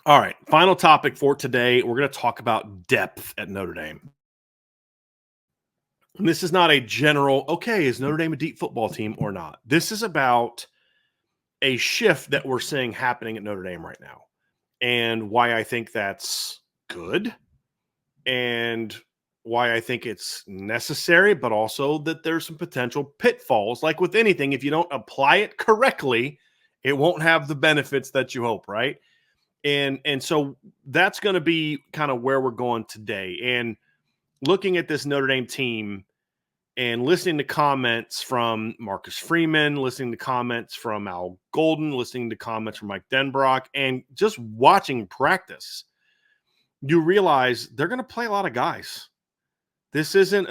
All right, final topic for today. We're going to talk about depth at Notre Dame. And this is not a general, okay, is Notre Dame a deep football team or not? This is about a shift that we're seeing happening at Notre Dame right now and why I think that's good and why I think it's necessary, but also that there's some potential pitfalls. Like with anything, if you don't apply it correctly, it won't have the benefits that you hope, right? And so that's going to be kind of where we're going today. And looking at this Notre Dame team and listening to comments from Marcus Freeman, listening to comments from Al Golden, listening to comments from Mike Denbrock, and just watching practice, you realize they're going to play a lot of guys. This isn't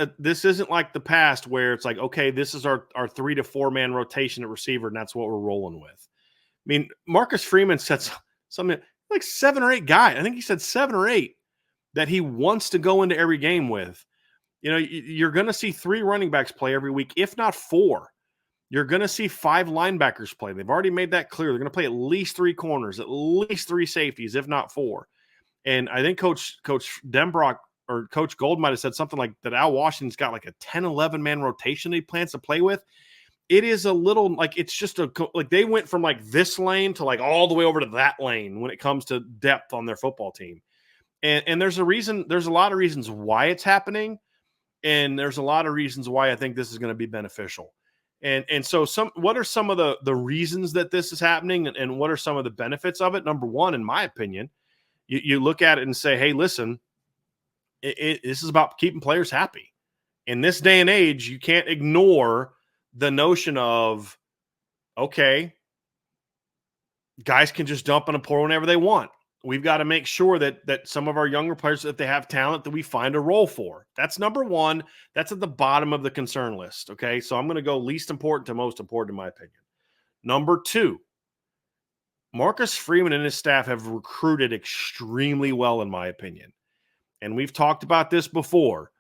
like the past where it's like, okay, this is our 3 to 4 man rotation at receiver, and that's what we're rolling with. I mean, Marcus Freeman said something like 7 or 8 guys. I think he said 7 or 8 that he wants to go into every game with. You know, you're going to see 3 running backs play every week, if not 4. You're going to see 5 linebackers play. They've already made that clear. They're going to play at least 3 corners, at least 3 safeties, if not 4. And I think Coach Denbrock or Coach Gold might have said something like that Al Washington's got like a 10, 11-man rotation he plans to play with. It is a little like it's just like they went from like this lane to like all the way over to that lane when it comes to depth on their football team. And there's a reason, there's a lot of reasons why it's happening. And there's a lot of reasons why I think this is going to be beneficial. And so what are some of the reasons that this is happening and what are some of the benefits of it? Number one, in my opinion, you look at it and say, hey, listen, this is about keeping players happy. In this day and age, you can't ignore the notion of, okay, guys can just dump in a portal whenever they want. We've got to make sure that some of our younger players, if they have talent, that we find a role for. That's number one. That's at the bottom of the concern list. Okay. So I'm going to go least important to most important, in my opinion. Number two, Marcus Freeman and his staff have recruited extremely well, in my opinion. And we've talked about this before.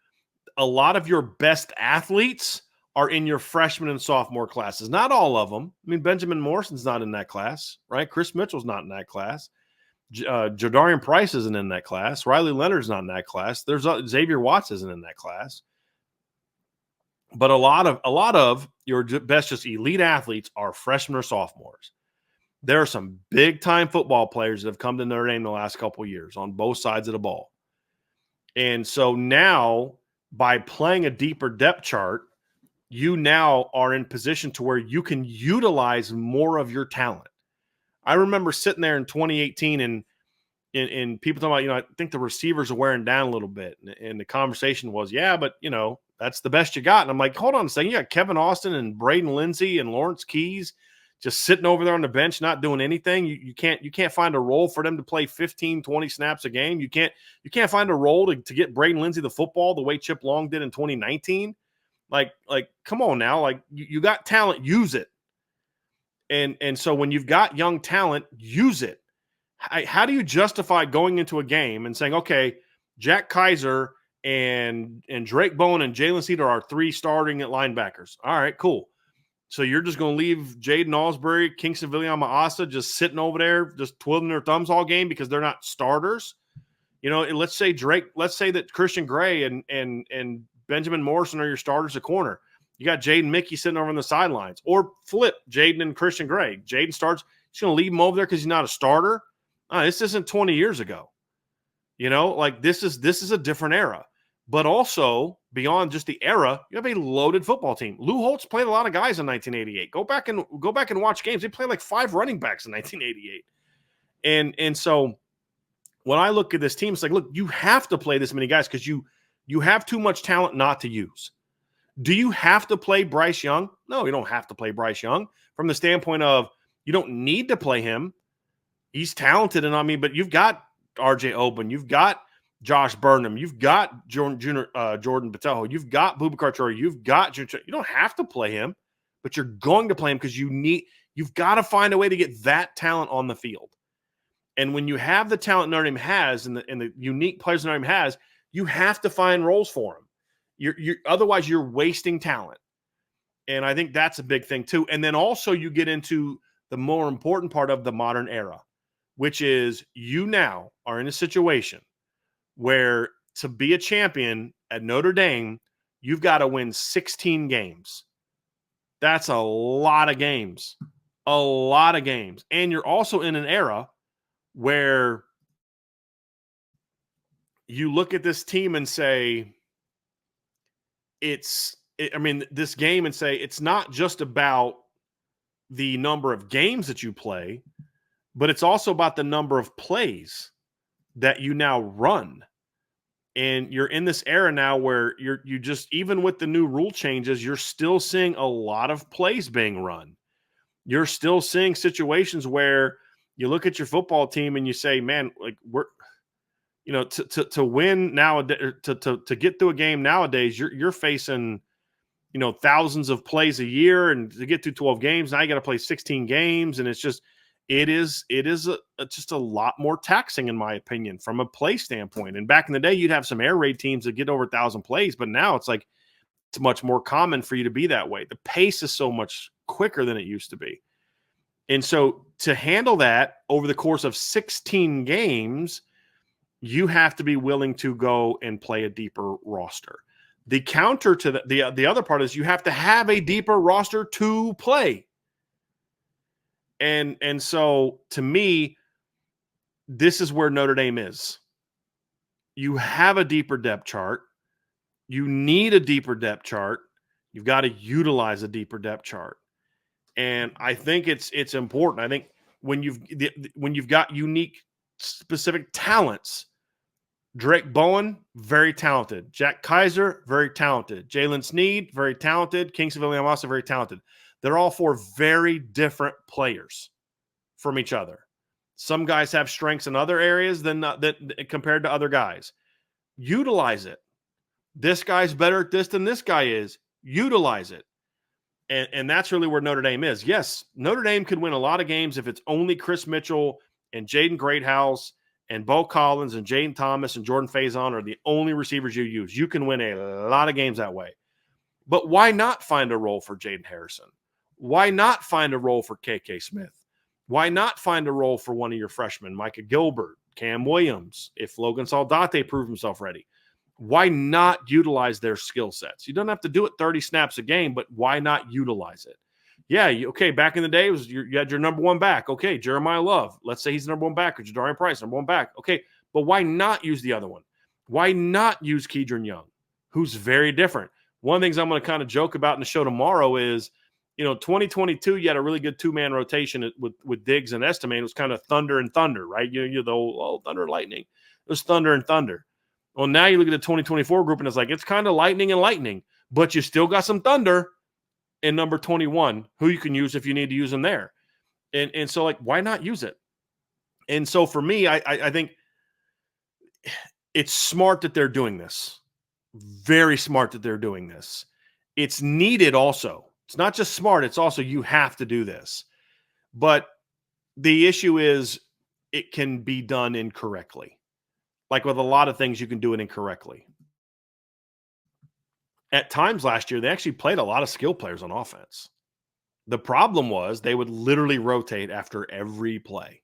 A lot of your best athletes are in your freshman and sophomore classes. Not all of them. I mean, Benjamin Morrison's not in that class, right? Chris Mitchell's not in that class. Jadarian Price isn't in that class. Riley Leonard's not in that class. There's Xavier Watts isn't in that class. But a lot of your best just elite athletes are freshmen or sophomores. There are some big time football players that have come to Notre Dame the last couple of years on both sides of the ball. And so now, by playing a deeper depth chart, you now are in position to where you can utilize more of your talent. I remember sitting there in 2018 and people talking about, I think the receivers are wearing down a little bit. And the conversation was, yeah, but, that's the best you got. And I'm like, hold on a second. You got Kevin Austin and Braden Lindsey and Lawrence Keys just sitting over there on the bench, not doing anything. You can't find a role for them to play 15, 20 snaps a game. You can't find a role to get Braden Lindsey the football the way Chip Long did in 2019. Like, come on now. Like, you got talent, use it. And so when you've got young talent, use it. How do you justify going into a game and saying, okay, Jack Kaiser and Drake Bowen and Jalen Cedar are 3 starting at linebackers? All right, cool. So you're just going to leave Jaden Alsbury, Kingston Viliama-Asa just sitting over there, just twiddling their thumbs all game because they're not starters? Let's say that Christian Gray and Benjamin Morrison are your starters at corner. You got Jaden Mickey sitting over on the sidelines. Or flip Jaden and Christian Gray. Jaden starts. He's going to leave him over there because he's not a starter. This isn't 20 years ago. This is a different era. But also, beyond just the era, you have a loaded football team. Lou Holtz played a lot of guys in 1988. Go back and watch games. They played like 5 running backs in 1988. And so when I look at this team, it's like, look, you have to play this many guys because you have too much talent not to use. Do you have to play Bryce Young? No, you don't have to play Bryce Young from the standpoint of you don't need to play him. He's talented, but you've got RJ Oben, you've got Josh Burnham, you've got Jordan Patel, you've got Boubacar Traore, you don't have to play him, but you're going to play him because you've got to find a way to get that talent on the field. And when you have the talent Notre Dame has and the unique players Notre Dame has, you have to find roles for them. Otherwise you're wasting talent. And I think that's a big thing too. And then also you get into the more important part of the modern era. which is you now are in a situation where to be a champion at Notre Dame, you've got to win 16 games. That's a lot of games. A lot of games. And you're also in an era where you look at this team and say, this game and say, it's not just about the number of games that you play, but it's also about the number of plays that you now run. And you're in this era now where you just, even with the new rule changes, you're still seeing a lot of plays being run. You're still seeing situations where you look at your football team and you say, man, like to win nowadays, to get through a game nowadays, you're facing, thousands of plays a year, and to get through 12 games, now you got to play 16 games. And it's just, it is just a lot more taxing, in my opinion, from a play standpoint. And back in the day, you'd have some air raid teams that get over 1,000 plays, but now it's like, it's much more common for you to be that way. The pace is so much quicker than it used to be. And so to handle that over the course of 16 games, you have to be willing to go and play a deeper roster. The counter to the other part is you have to have a deeper roster to play. And so to me, this is where Notre Dame is. You have a deeper depth chart. You need a deeper depth chart. You've got to utilize a deeper depth chart. And I think it's important. I think when you've got unique, specific talents, Drake Bowen, very talented. Jack Kaiser, very talented. Jalen Sneed, very talented. Kingsley Williamasa, very talented. They're all four very different players from each other. Some guys have strengths in other areas than compared to other guys. Utilize it. This guy's better at this than this guy is. Utilize it. And that's really where Notre Dame is. Yes, Notre Dame could win a lot of games if it's only Chris Mitchell and Jaden Greathouse and Bo Collins and Jaden Thomas and Jordan Faison are the only receivers you use. You can win a lot of games that way. But why not find a role for Jaden Harrison? Why not find a role for KK Smith? Why not find a role for one of your freshmen, Micah Gilbert, Cam Williams, if Logan Saldate proved himself ready? Why not utilize their skill sets? You don't have to do it 30 snaps a game, but why not utilize it? Yeah, okay, back in the day, you had your number one back. Okay, Jeremiah Love. Let's say he's the number one back, or Jadarian Price, number one back. Okay, but why not use the other one? Why not use Kedron Young, who's very different? One of the things I'm going to kind of joke about in the show tomorrow is, 2022, you had a really good two-man rotation with Diggs and Estime. It was kind of thunder and thunder, right? The old thunder and lightning. It was thunder and thunder. Well, now you look at the 2024 group, and it's like it's kind of lightning and lightning, but you still got some thunder in number 21, who you can use if you need to use them there. And so, like, why not use it? And so for me, I think it's smart that they're doing this. Very smart that they're doing this. It's needed also. It's not just smart, it's also you have to do this. But the issue is it can be done incorrectly. Like with a lot of things, you can do it incorrectly. At times last year, they actually played a lot of skill players on offense. The problem was they would literally rotate after every play.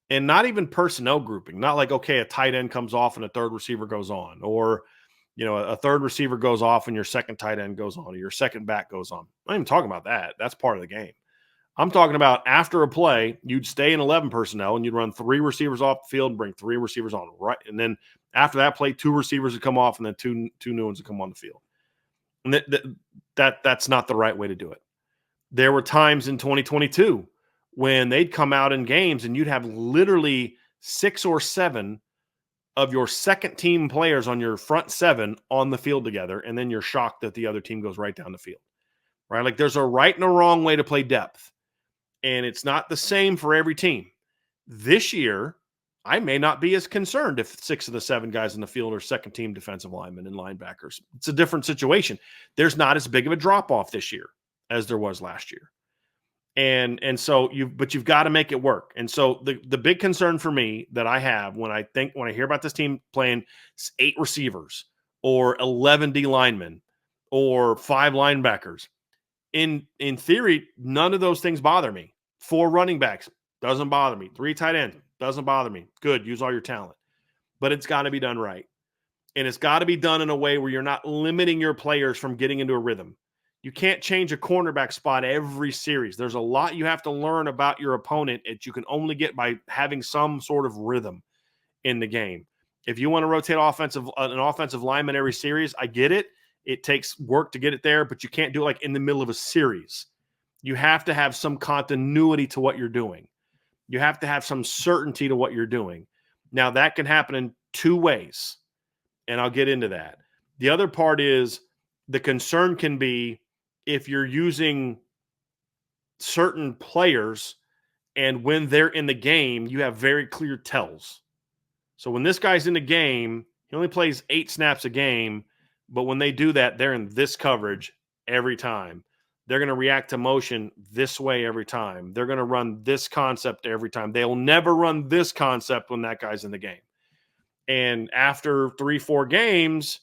And not even personnel grouping. Not like, okay, a tight end comes off and a third receiver goes on. Or, a third receiver goes off and your second tight end goes on. Or your second back goes on. I'm not even talking about that. That's part of the game. I'm talking about after a play, you'd stay in 11 personnel and you'd run 3 receivers off the field and bring 3 receivers on. Right. And then after that play, 2 receivers would come off and then two new ones would come on the field. And that's not the right way to do it. There were times in 2022 when they'd come out in games and you'd have literally 6 or 7 of your second team players on your front 7 on the field together. And then you're shocked that the other team goes right down the field, right? Like there's a right and a wrong way to play depth. And it's not the same for every team. This year, I may not be as concerned if 6 of the 7 guys in the field are second team defensive linemen and linebackers. It's a different situation. There's not as big of a drop off this year as there was last year. And so you've got to make it work. And so the big concern for me that I have when I hear about this team playing 8 receivers or 11 D linemen or 5 linebackers, in theory, none of those things bother me. 4 running backs, Doesn't bother me. 3 tight ends. Doesn't bother me. Good. Use all your talent. But it's got to be done right. And it's got to be done in a way where you're not limiting your players from getting into a rhythm. You can't change a cornerback spot every series. There's a lot you have to learn about your opponent that you can only get by having some sort of rhythm in the game. If you want to rotate an offensive lineman every series, I get it. It takes work to get it there, but you can't do it like in the middle of a series. You have to have some continuity to what you're doing. You have to have some certainty to what you're doing. Now, that can happen in 2 ways, and I'll get into that. The other part is the concern can be if you're using certain players and when they're in the game, you have very clear tells. So when this guy's in the game, he only plays 8 snaps a game, but when they do that, they're in this coverage every time. They're going to react to motion this way every time. They're going to run this concept every time. They'll never run this concept when that guy's in the game. And after 3-4 games,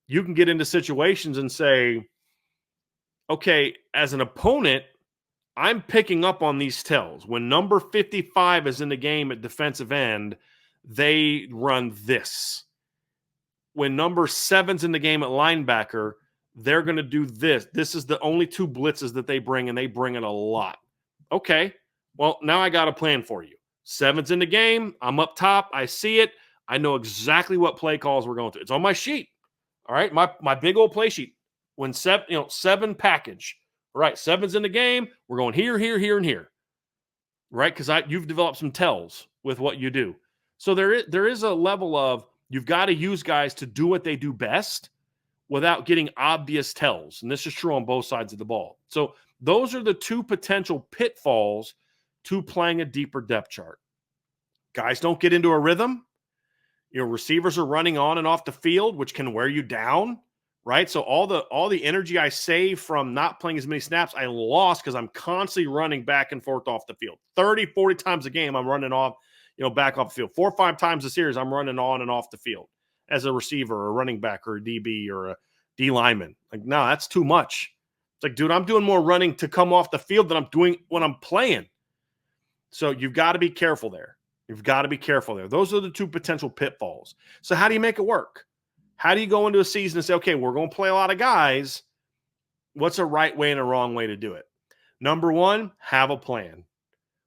you can get into situations and say, okay, as an opponent, I'm picking up on these tells. When number 55 is in the game at defensive end, they run this. When number 7's in the game at linebacker, they're going to do this. This is the only 2 blitzes that they bring, and they bring it a lot. Okay, well, now I got a plan for you. 7's in the game. I'm up top. I see it. I know exactly what play calls we're going through. It's on my sheet. All right, my big old play sheet. When 7 package. All right, 7's in the game. We're going here, here, here, and here. Right, because you've developed some tells with what you do. So there is a level of you've got to use guys to do what they do best without getting obvious tells. And this is true on both sides of the ball. So those are the 2 potential pitfalls to playing a deeper depth chart. Guys don't get into a rhythm. Receivers are running on and off the field, which can wear you down, right? So all the energy I save from not playing as many snaps, I lost because I'm constantly running back and forth off the field. 30, 40 times a game, I'm running off, back off the field. 4 or 5 times a series, I'm running on and off the field as a receiver or a running back or a DB or a D lineman. Like, no, that's too much. It's like, dude, I'm doing more running to come off the field than I'm doing when I'm playing. So you've got to be careful there. You've got to be careful there. Those are the 2 potential pitfalls. So how do you make it work? How do you go into a season and say, okay, we're going to play a lot of guys. What's a right way and a wrong way to do it? Number 1, have a plan.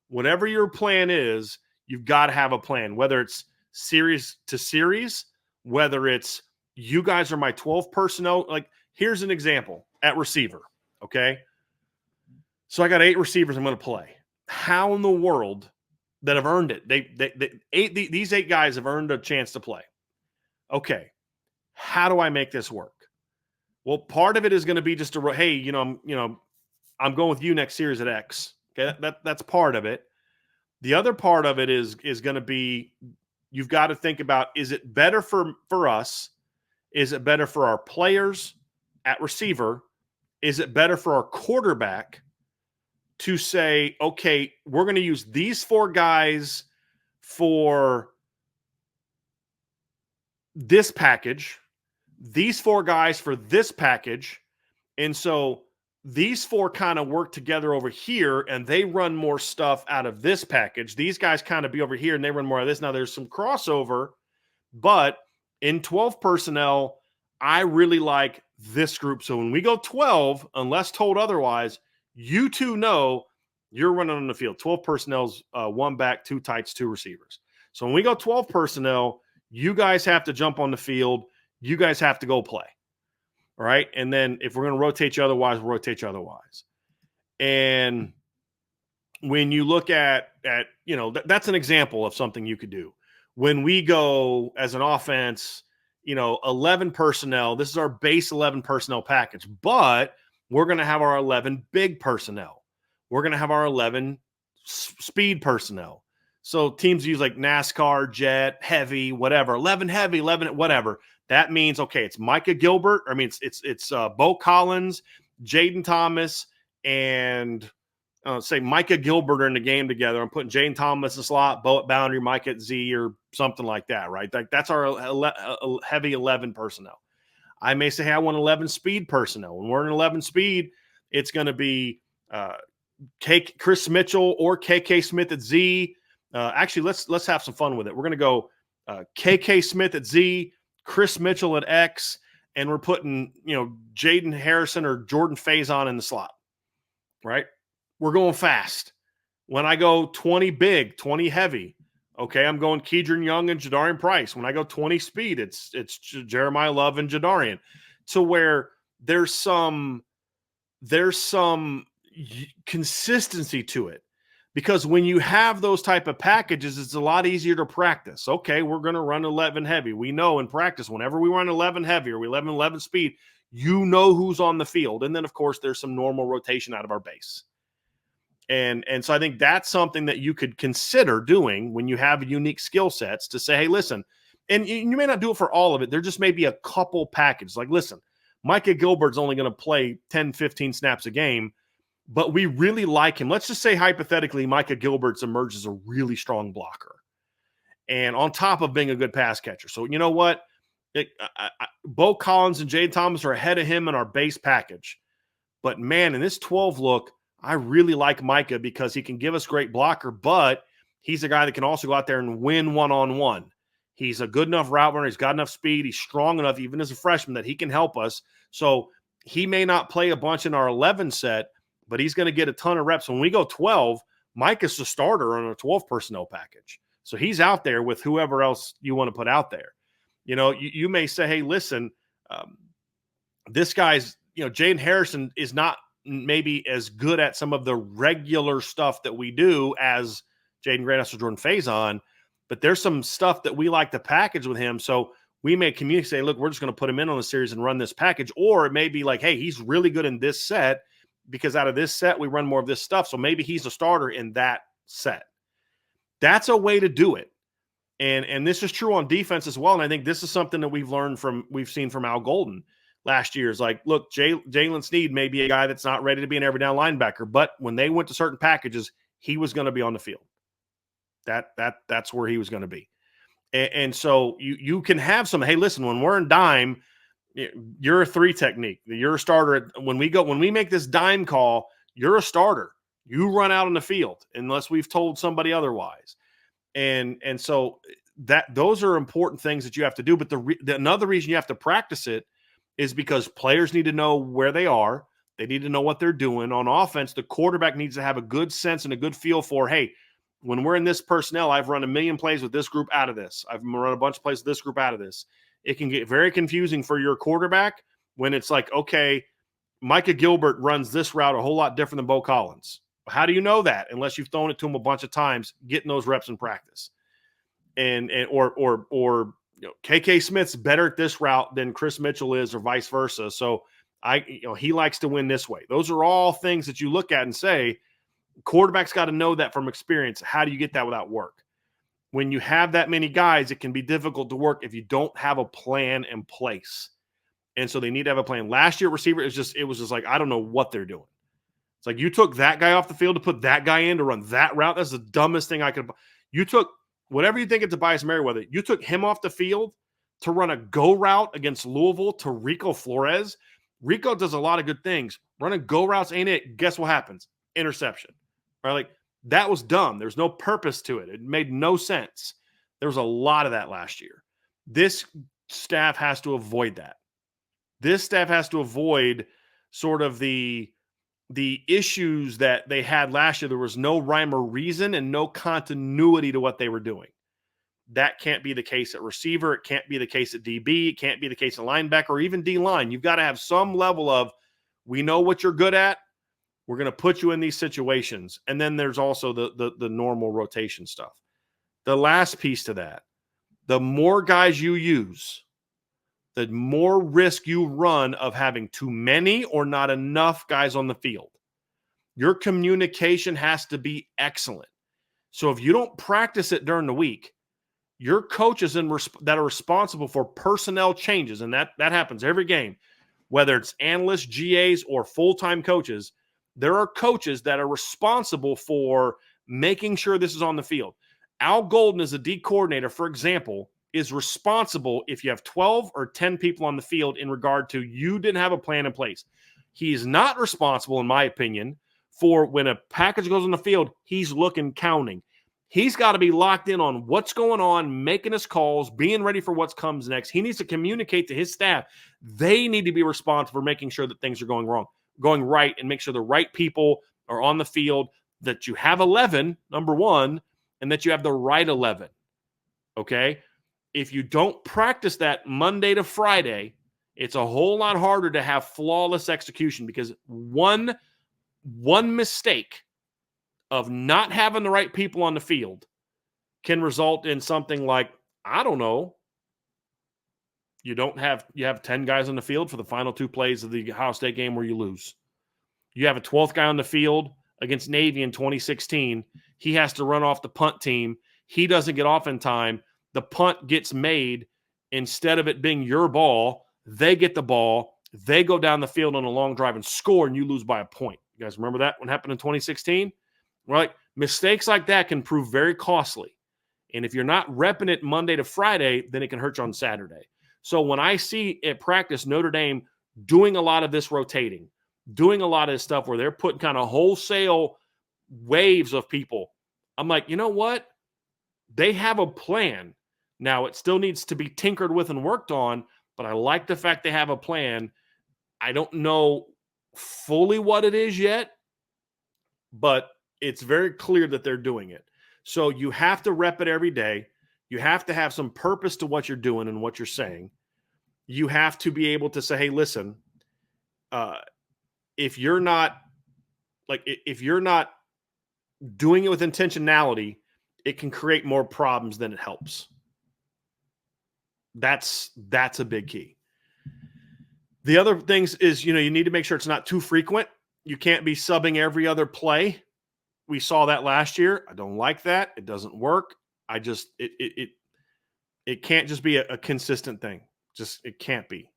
Whatever your plan is, you've got to have a plan, whether it's series to series, whether it's you guys are my 12 personnel. Like, here's an example at receiver, okay? So I got 8 receivers I'm going to play. How in the world that have earned it? These 8 guys have earned a chance to play. Okay, how do I make this work? Well, part of it is going to be just hey, I'm going with you next series at X. Okay, that's part of it. The other part of it is going to be you've got to think about, is it better for us? Is it better for our players at receiver? Is it better for our quarterback to say, okay, we're going to use these 4 guys for this package, these 4 guys for this package, and so these 4 kind of work together over here, and they run more stuff out of this package. These guys kind of be over here, and they run more of this. Now, there's some crossover, but in 12 personnel, I really like this group. So when we go 12, unless told otherwise, you 2 know you're running on the field. 12 personnel's 1 back, 2 tights, 2 receivers. So when we go 12 personnel, you guys have to jump on the field. You guys have to go play. All right. And then if we're going to rotate you otherwise, we'll rotate you otherwise. And when you look at that's an example of something you could do. When we go as an offense, 11 personnel, this is our base 11 personnel package, but we're going to have our 11 big personnel. We're going to have our 11 speed personnel. So teams use like NASCAR, jet, heavy, whatever, 11 heavy, 11 whatever. That means, okay, it's Micah Gilbert. I mean, it's Bo Collins, Jaden Thomas, and say Micah Gilbert are in the game together. I'm putting Jaden Thomas in the slot, Bo at boundary, Micah at Z, or something like that, right? Like that's our heavy 11 personnel. I may say, hey, I want 11 speed personnel. When we're in 11 speed, it's going to be Chris Mitchell or KK Smith at Z. Actually, let's have some fun with it. We're going to go KK Smith at Z, Chris Mitchell at X, and we're putting, Jaden Harrison or Jordan Faison in the slot, right? We're going fast. When I go 20 big, 20 heavy, okay, I'm going Keedron Young and Jadarian Price. When I go 20 speed, it's Jeremiah Love and Jadarian. To where there's some consistency to it. Because when you have those type of packages, it's a lot easier to practice. Okay, we're going to run 11 heavy. We know in practice, whenever we run 11 heavy or we 11 speed, you know who's on the field. And then, of course, there's some normal rotation out of our base. And so I think that's something that you could consider doing when you have unique skill sets to say, hey, listen, and you may not do it for all of it. There just may be a couple packages. Like, listen, Micah Gilbert's only going to play 10, 15 snaps a game, but we really like him. Let's just say hypothetically, Micah Gilbert's emerged as a really strong blocker and on top of being a good pass catcher. So you know what? Bo Collins and Jade Thomas are ahead of him in our base package. But man, in this 12 look, I really like Micah because he can give us great blocker, but he's a guy that can also go out there and win one-on-one. He's a good enough route runner. He's got enough speed. He's strong enough, even as a freshman, that he can help us. So he may not play a bunch in our 11 set, but he's going to get a ton of reps. When we go 12, Micah's the starter on a 12 personnel package. So he's out there with whoever else you want to put out there. You may say, hey, listen, this guy's, Jaden Harrison is not maybe as good at some of the regular stuff that we do as Jaden Granthouse or Jordan Faison, but there's some stuff that we like to package with him. So we may communicate, say, look, we're just going to put him in on the series and run this package. Or it may be like, hey, he's really good in this set because out of this set, we run more of this stuff. So maybe he's a starter in that set. That's a way to do it. And this is true on defense as well. And I think this is something that we've seen from Al Golden last year. Is like, look, Jalen Sneed may be a guy that's not ready to be an every down linebacker, but when they went to certain packages, he was going to be on the field. That's where he was going to be. And so you can have some, hey, listen, when we're in dime, you're a 3 technique. You're a starter. When we make this dime call, you're a starter. You run out on the field unless we've told somebody otherwise. And so those are important things that you have to do. But another reason you have to practice it is because players need to know where they are. They need to know what they're doing. On offense, the quarterback needs to have a good sense and a good feel for, hey, when we're in this personnel, I've run 1 million plays with this group out of this. I've run a bunch of plays with this group out of this. It can get very confusing for your quarterback when it's like, okay, Micah Gilbert runs this route a whole lot different than Bo Collins. How do you know that? Unless you've thrown it to him a bunch of times, getting those reps in practice. Or KK Smith's better at this route than Chris Mitchell is, or vice versa. So he likes to win this way. Those are all things that you look at and say, quarterback's got to know that from experience. How do you get that without work? When you have that many guys, it can be difficult to work if you don't have a plan in place. And so they need to have a plan. Last year, receiver, it was just like, I don't know what they're doing. It's like, you took that guy off the field to put that guy in to run that route. That's the dumbest thing I could. You took whatever you think of Tobias Merriweather. You took him off the field to run a go route against Louisville to Rico Flores. Rico does a lot of good things. Running go routes ain't it. Guess what happens? Interception. Right? Like, that was dumb. There's no purpose to it. It made no sense. There was a lot of that last year. This staff has to avoid that. This staff has to avoid sort of the issues that they had last year. There was no rhyme or reason and no continuity to what they were doing. That can't be the case at receiver. It can't be the case at DB. It can't be the case at linebacker or even D-line. You've got to have some level of, we know what you're good at. We're going to put you in these situations. And then there's also the normal rotation stuff. The last piece to that, the more guys you use, the more risk you run of having too many or not enough guys on the field. Your communication has to be excellent. So if you don't practice it during the week, your coaches that are responsible for personnel changes, and that happens every game, whether it's analysts, GAs, or full-time coaches, there are coaches that are responsible for making sure this is on the field. Al Golden, as a D coordinator, for example, is responsible if you have 12 or 10 people on the field in regard to you didn't have a plan in place. He is not responsible, in my opinion, for when a package goes on the field, he's looking, counting. He's got to be locked in on what's going on, making his calls, being ready for what comes next. He needs to communicate to his staff. They need to be responsible for making sure that things are going right, and make sure the right people are on the field, that you have 11, number one, and that you have the right 11. Okay? If you don't practice that Monday to Friday, it's a whole lot harder to have flawless execution, because one mistake of not having the right people on the field can result in something like, I don't know, you have 10 guys on the field for the final 2 plays of the Ohio State game where you lose. You have a 12th guy on the field against Navy in 2016. He has to run off the punt team. He doesn't get off in time. The punt gets made. Instead of it being your ball, they get the ball. They go down the field on a long drive and score, and you lose by a point. You guys remember that when it happened in 2016? Right? Mistakes like that can prove very costly. And if you're not repping it Monday to Friday, then it can hurt you on Saturday. So when I see at practice Notre Dame doing a lot of this rotating, doing a lot of this stuff where they're putting kind of wholesale waves of people, I'm like, you know what? They have a plan. Now, it still needs to be tinkered with and worked on, but I like the fact they have a plan. I don't know fully what it is yet, but it's very clear that they're doing it. So you have to rep it every day. You have to have some purpose to what you're doing and what you're saying. You have to be able to say, hey, listen, if you're not doing it with intentionality, it can create more problems than it helps. That's a big key. The other things is, you need to make sure it's not too frequent. You can't be subbing every other play. We saw that last year. I don't like that. It doesn't work. It can't just be a consistent thing. It can't be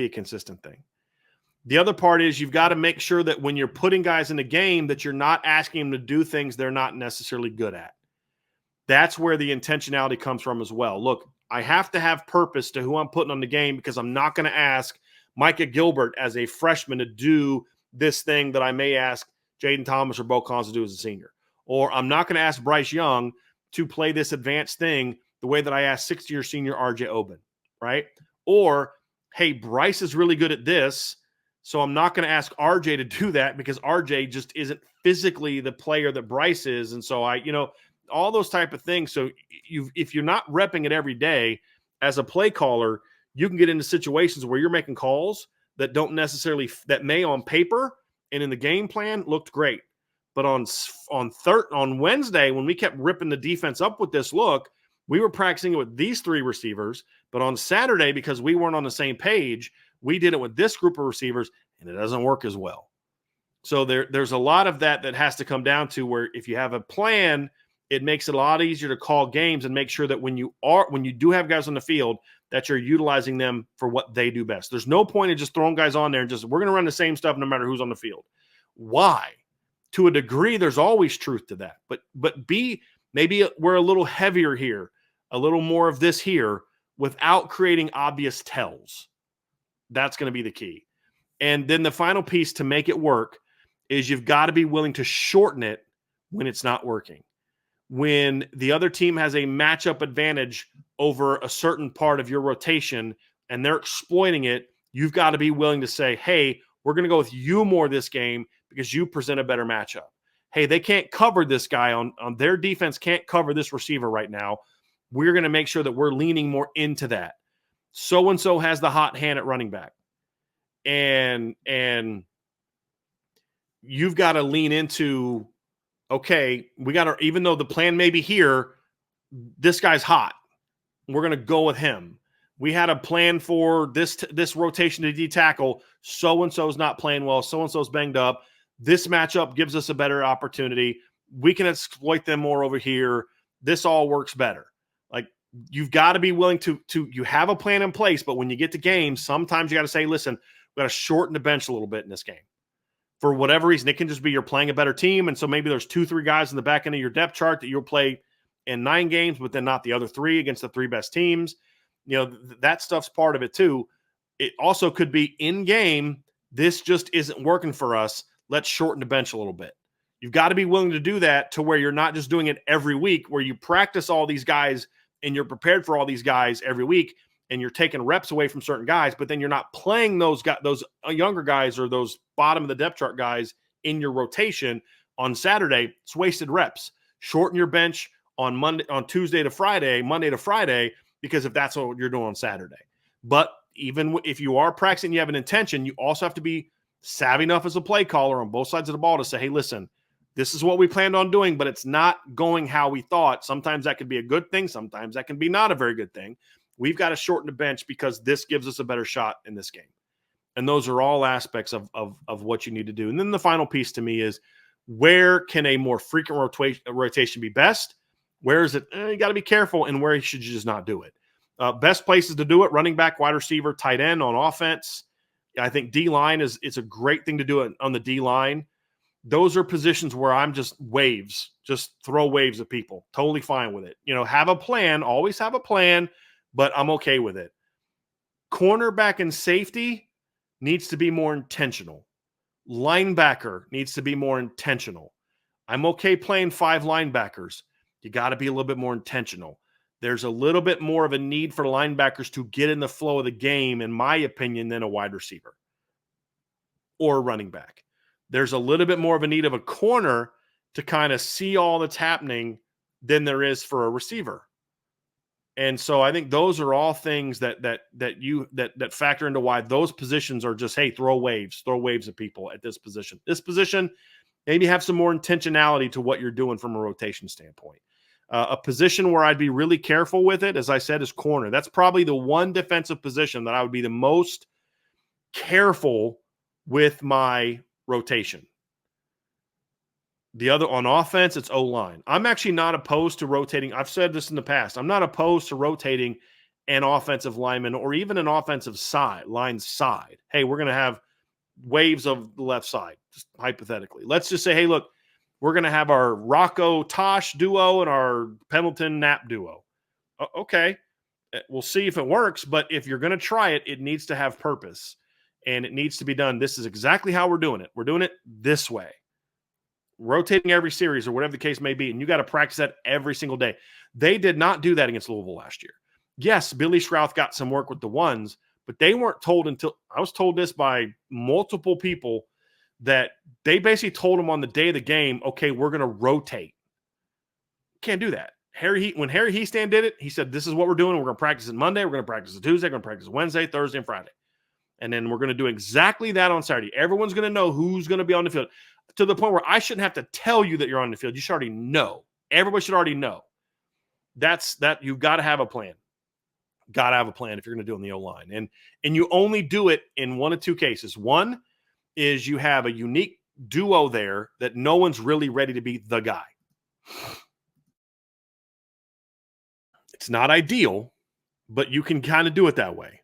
a consistent thing. The other part is you've got to make sure that when you're putting guys in the game that you're not asking them to do things they're not necessarily good at. That's where the intentionality comes from as well. Look, I have to have purpose to who I'm putting on the game, because I'm not going to ask Micah Gilbert as a freshman to do this thing that I may ask Jaden Thomas or Bo Collins to do as a senior. Or I'm not going to ask Bryce Young to play this advanced thing the way that I asked 6th-year senior RJ Oben, right? Or, hey, Bryce is really good at this, so I'm not going to ask RJ to do that because RJ just isn't physically the player that Bryce is. And so all those type of things. So if you're not repping it every day as a play caller, you can get into situations where you're making calls that don't necessarily, that may on paper and in the game plan looked great. But on Wednesday, when we kept ripping the defense up with this look, we were practicing it with these 3 receivers. But on Saturday, because we weren't on the same page, we did it with this group of receivers, and it doesn't work as well. So there's a lot of that has to come down to where if you have a plan, it makes it a lot easier to call games and make sure that when you do have guys on the field, that you're utilizing them for what they do best. There's no point in just throwing guys on there and we're going to run the same stuff no matter who's on the field. Why? To a degree, there's always truth to that. But maybe we're a little heavier here, a little more of this here, without creating obvious tells. That's going to be the key. And then the final piece to make it work is you've got to be willing to shorten it when it's not working. When the other team has a matchup advantage over a certain part of your rotation and they're exploiting it, you've got to be willing to say, hey, we're going to go with you more this game because you present a better matchup. Hey, they can't cover this guy on their defense, can't cover this receiver right now. We're going to make sure that we're leaning more into that. So-and-so has the hot hand at running back. And you've got to lean into, okay, we got to, even though the plan may be here, this guy's hot. We're going to go with him. We had a plan for this rotation to D-tackle. So-and-so's not playing well. So-and-so's banged up. This matchup gives us a better opportunity. We can exploit them more over here. This all works better. Like, you've got to be willing to you have a plan in place, but when you get to games, sometimes you got to say, listen, we got to shorten the bench a little bit in this game. For whatever reason, it can just be you're playing a better team, and so maybe there's 2-3 guys in the back end of your depth chart that you'll play in 9 games, but then not the other 3 against the 3 best teams. That stuff's part of it too. It also could be in game, this just isn't working for us. let's shorten the bench a little bit. You've got to be willing to do that to where you're not just doing it every week, where you practice all these guys and you're prepared for all these guys every week, and you're taking reps away from certain guys, but then you're not playing those younger guys or those bottom of the depth chart guys in your rotation on Saturday. It's wasted reps. Shorten your bench on Tuesday to Friday, Monday to Friday, because if that's what you're doing on Saturday. But even if you are practicing, you have an intention, you also have to be savvy enough as a play caller on both sides of the ball to say, hey, listen, this is what we planned on doing, but it's not going how we thought. Sometimes that could be a good thing. Sometimes that can be not a very good thing. We've got to shorten the bench because this gives us a better shot in this game. And those are all aspects of what you need to do. And then the final piece to me is, where can a more frequent rotation be best? Where is it? You got to be careful, and where should you just not do it? Best places to do it: running back, wide receiver, tight end on offense. I think D-line it's a great thing to do it on the D-line. Those are positions where I'm just throw waves at people. Totally fine with it. Have a plan, always have a plan, but I'm okay with it. Cornerback and safety needs to be more intentional. Linebacker needs to be more intentional. I'm okay playing 5 linebackers. You got to be a little bit more intentional. There's a little bit more of a need for linebackers to get in the flow of the game, in my opinion, than a wide receiver or a running back. There's a little bit more of a need of a corner to kind of see all that's happening than there is for a receiver. And so I think those are all things that factor into why those positions are just, hey, throw waves at people at this position. This position, maybe have some more intentionality to what you're doing from a rotation standpoint. A position where I'd be really careful with it, as I said, is corner. That's probably the one defensive position that I would be the most careful with my rotation. The other on offense, it's O-line. I'm actually not opposed to rotating. I've said this in the past. I'm not opposed to rotating an offensive lineman or even an offensive line side. Hey, we're going to have waves of the left side, just hypothetically. Let's just say, hey, look, we're going to have our Rocco-Tosh duo and our Pendleton-Knapp duo. Okay, we'll see if it works, but if you're going to try it, it needs to have purpose, and it needs to be done. This is exactly how we're doing it. We're doing it this way. Rotating every series or whatever the case may be, and you got to practice that every single day. They did not do that against Louisville last year. Yes, Billy Schrauth got some work with the ones, but they weren't told until – I was told this by multiple people that they basically told him on the day of the game, okay, we're going to rotate. Can't do that. When Harry Heastand did it, he said, this is what we're doing. We're going to practice it Monday. We're going to practice it Tuesday. We're going to practice it Wednesday, Thursday, and Friday. And then we're going to do exactly that on Saturday. Everyone's going to know who's going to be on the field to the point where I shouldn't have to tell you that you're on the field. You should already know. Everybody should already know. That's that. You've got to have a plan. Got to have a plan if you're going to do it on the O-line. And you only do it in one of two cases. One is you have a unique duo there that no one's really ready to be the guy. It's not ideal, but you can kind of do it that way.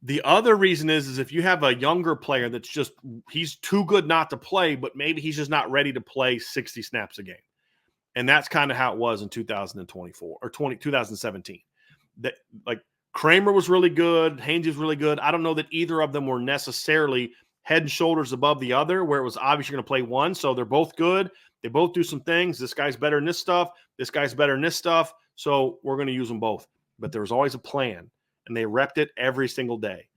The other reason is if you have a younger player that's just, he's too good not to play, but maybe he's just not ready to play 60 snaps a game. And that's kind of how it was in 2024 or 2017. That, like, Kramer was really good. Haynes was really good. I don't know that either of them were necessarily head and shoulders above the other, where it was obvious you're going to play one. So they're both good. They both do some things. This guy's better in this stuff. This guy's better in this stuff. So we're going to use them both. But there was always a plan, and they repped it every single day.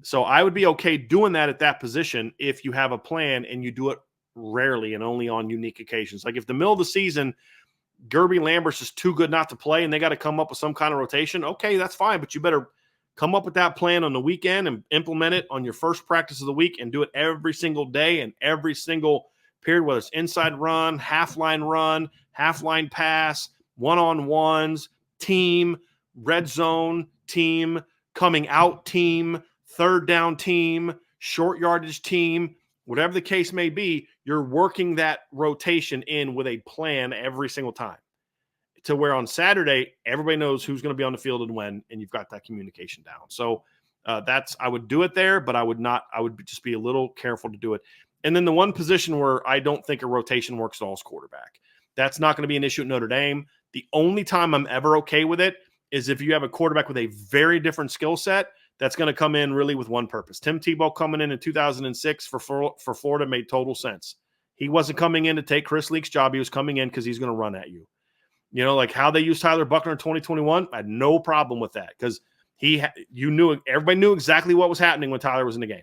So I would be okay doing that at that position if you have a plan and you do it rarely and only on unique occasions. Like if the middle of the season, Gerby Lambert's is too good not to play and they got to come up with some kind of rotation, okay, that's fine. But you better come up with that plan on the weekend and implement it on your first practice of the week and do it every single day and every single period, whether it's inside run, half line pass, one-on-ones, team, red zone team, coming out team, third down team, short yardage team, whatever the case may be, you're working that rotation in with a plan every single time to where on Saturday, everybody knows who's going to be on the field and when, and you've got that communication down. So I would do it there, but I would just be a little careful to do it. And then the one position where I don't think a rotation works at all is quarterback. That's not going to be an issue at Notre Dame. The only time I'm ever okay with it is if you have a quarterback with a very different skill set that's going to come in really with one purpose. Tim Tebow coming in 2006 for Florida made total sense. He wasn't coming in to take Chris Leak's job. He was coming in because he's going to run at you. You know, like how they used Tyler Buchner in 2021, I had no problem with that because everybody knew exactly what was happening when Tyler was in the game.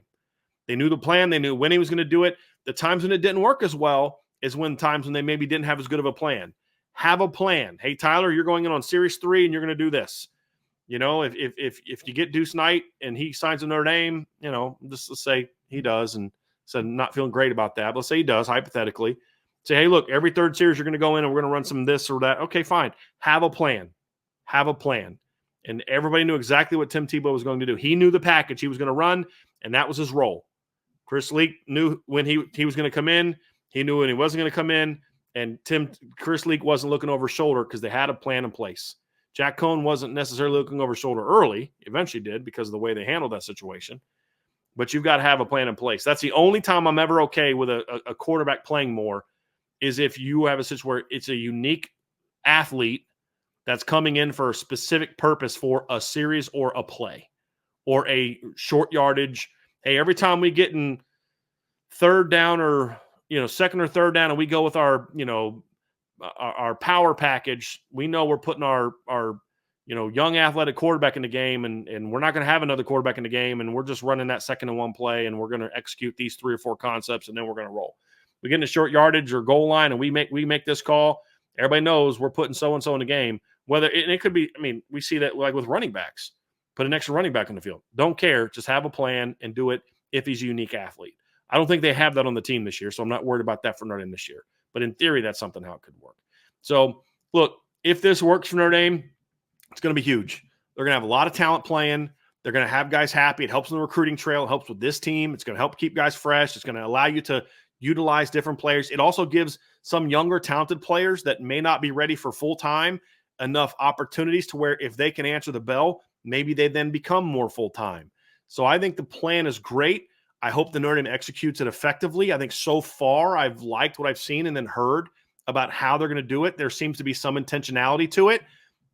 They knew the plan. They knew when he was going to do it. The times when it didn't work as well is when times when they maybe didn't have as good of a plan. Have a plan. Hey, Tyler, you're going in on Series 3 and you're going to do this. You know, if you get Deuce Knight and he signs a Notre Dame, you know, let's say he does and said not feeling great about that. But let's say he does, hypothetically. Say, hey, look, every third series you're going to go in and we're going to run some this or that. Okay, fine. Have a plan. Have a plan. And everybody knew exactly what Tim Tebow was going to do. He knew the package he was going to run, and that was his role. Chris Leak knew when he was going to come in. He knew when he wasn't going to come in. And Chris Leak wasn't looking over his shoulder because they had a plan in place. Jack Cohn wasn't necessarily looking over his shoulder early. Eventually did because of the way they handled that situation. But you've got to have a plan in place. That's the only time I'm ever okay with a quarterback playing more is if you have a situation where it's a unique athlete that's coming in for a specific purpose for a series or a play or a short yardage. Hey, every time we get in third down or, second or third down and we go with our power package, we know we're putting our young athletic quarterback in the game and we're not going to have another quarterback in the game and we're just running that 2nd and 1 play and we're going to execute these 3 or 4 concepts and then we're going to roll. We get in a short yardage or goal line and we make this call. Everybody knows we're putting so-and-so in the game. It could be, we see that like with running backs. Put an extra running back in the field. Don't care. Just have a plan and do it if he's a unique athlete. I don't think they have that on the team this year, so I'm not worried about that for Notre Dame this year. But in theory, that's something how it could work. So, look, if this works for Notre Dame, it's going to be huge. They're going to have a lot of talent playing. They're going to have guys happy. It helps in the recruiting trail. It helps with this team. It's going to help keep guys fresh. It's going to allow you to utilize different players. It also gives some younger, talented players that may not be ready for full-time enough opportunities to where if they can answer the bell, maybe they then become more full-time. So I think the plan is great. I hope the Notre Dame executes it effectively. I think so far I've liked what I've seen and then heard about how they're going to do it. There seems to be some intentionality to it.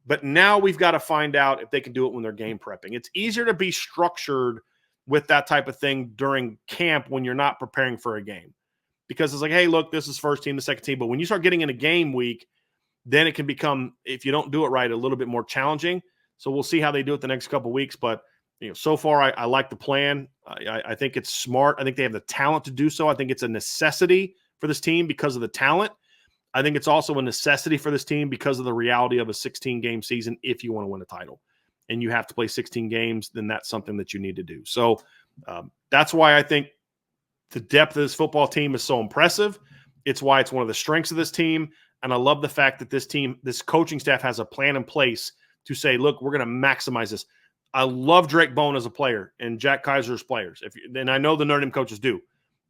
But now we've got to find out if they can do it when they're game prepping. It's easier to be structured with that type of thing during camp when you're not preparing for a game. Because it's like, hey, look, this is first team, the second team. But when you start getting in a game week, then it can become, if you don't do it right, a little bit more challenging. So we'll see how they do it the next couple of weeks. But so far, I like the plan. I think it's smart. I think they have the talent to do so. I think it's a necessity for this team because of the talent. I think it's also a necessity for this team because of the reality of a 16-game season if you want to win a title. And you have to play 16 games, then that's something that you need to do. So that's why I think the depth of this football team is so impressive. It's why it's one of the strengths of this team. And I love the fact that this coaching staff has a plan in place to say, look, we're going to maximize this. I love Drake Bone as a player and Jack Kaiser's players. And I know the Notre Dame coaches do.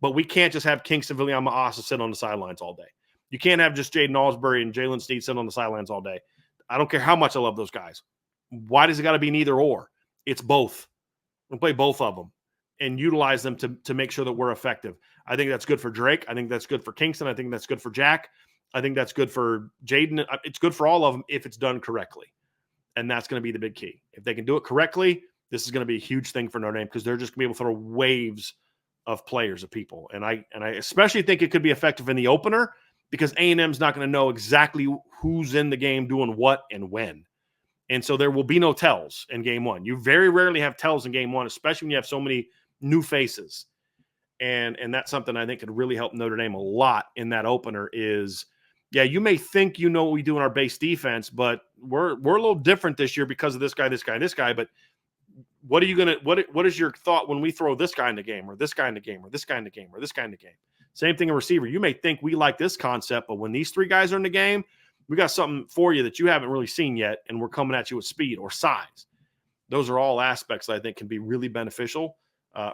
But we can't just have Kingston Viliama-Asa sit on the sidelines all day. You can't have just Jaden Alsbury and Jalen Snead sit on the sidelines all day. I don't care how much I love those guys. Why does it got to be an either or? It's both. We'll play both of them and utilize them to make sure that we're effective. I think that's good for Drake. I think that's good for Kingston. I think that's good for Jack. I think that's good for Jaden. It's good for all of them if it's done correctly. And that's going to be the big key. If they can do it correctly, this is going to be a huge thing for Notre Dame because they're just going to be able to throw waves of players, of people. And I especially think it could be effective in the opener because A&M's not going to know exactly who's in the game doing what and when. And so there will be no tells in game one. You very rarely have tells in game one, especially when you have so many new faces. And that's something I think could really help Notre Dame a lot in that opener is, yeah, you may think you know what we do in our base defense, but we're a little different this year because of this guy, this guy, and this guy. But what are you going to what is your thought when we throw this guy in the game or this guy in the game or this guy in the game or this guy in the game? Same thing in receiver. You may think we like this concept, but when these 3 guys are in the game, we got something for you that you haven't really seen yet, and we're coming at you with speed or size. Those are all aspects that I think can be really beneficial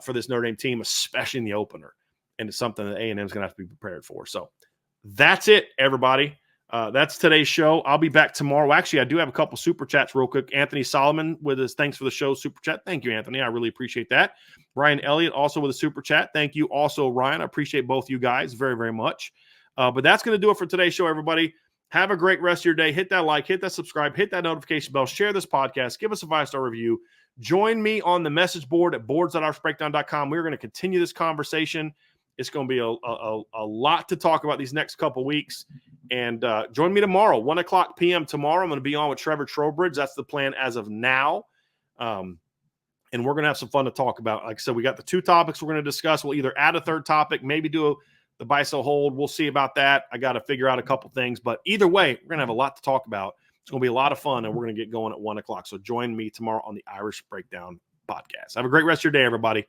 for this Notre Dame team, especially in the opener. And it's something that A&M is going to have to be prepared for. So that's it, everybody. That's today's show. I'll be back tomorrow. Actually, I do have a couple super chats real quick. Anthony Solomon with his thanks for the show super chat. Thank you, Anthony. I really appreciate that. Ryan Elliott also with a super chat. Thank you also, Ryan. I appreciate both you guys very, very much. But that's going to do it for today's show, everybody. Have a great rest of your day. Hit that like, hit that subscribe, hit that notification bell, share this podcast, give us a 5-star review. Join me on the message board at boards.irishbreakdown.com. We're going to continue this conversation. It's going to be a lot to talk about these next couple weeks. And join me tomorrow, 1 o'clock p.m. tomorrow. I'm going to be on with Trevor Trowbridge. That's the plan as of now. And we're going to have some fun to talk about. Like I said, we got the 2 topics we're going to discuss. We'll either add a 3rd topic, maybe do the buy, sell, hold. We'll see about that. I got to figure out a couple things. But either way, we're going to have a lot to talk about. It's going to be a lot of fun, and we're going to get going at 1 o'clock. So join me tomorrow on the Irish Breakdown podcast. Have a great rest of your day, everybody.